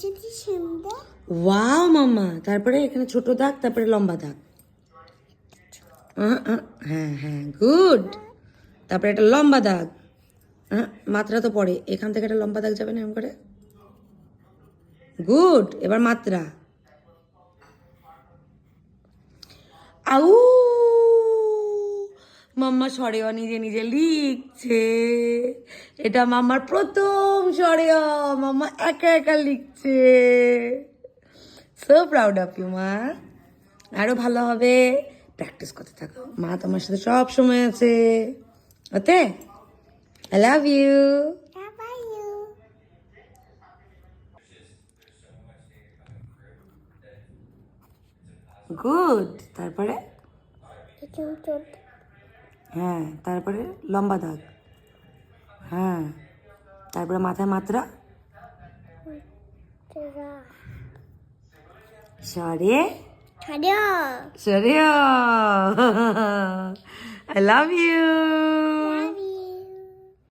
যদি সুন্দর ওয়াও মাম্মা, তারপরে এখানে ছোট দাগ, তারপরে লম্বা দাগ। হ্যাঁ হ্যাঁ, গুড। তারপরে একটা লম্বা দাগ। মাত্রা তো পড়ে, এখান থেকে একটা লম্বা দাগ যাবে না এরকম করে। গুড, এবার মাত্রা। আউ, মাম্মা সরেও নিজে নিজে লিখছে। এটা মাম্মার প্রথম সরেও, মাম্মা একা একা লিখছে। সো প্রাউড অফ ইউ মা। আরো ভালো হবে, প্র্যাকটিস করতে থাকো, মা তোমার সাথে সব সময় আছে। ওতে আই লাভ ইউ। বাবাই ইউ গুড, তারপরে সুন্দর হ্যাঁ, তারপরে লম্বা দাগ। হ্যাঁ, তারপরে মাথায় মাত্রা। সরে ছাড়িও সরে, আই লাভ ইউ।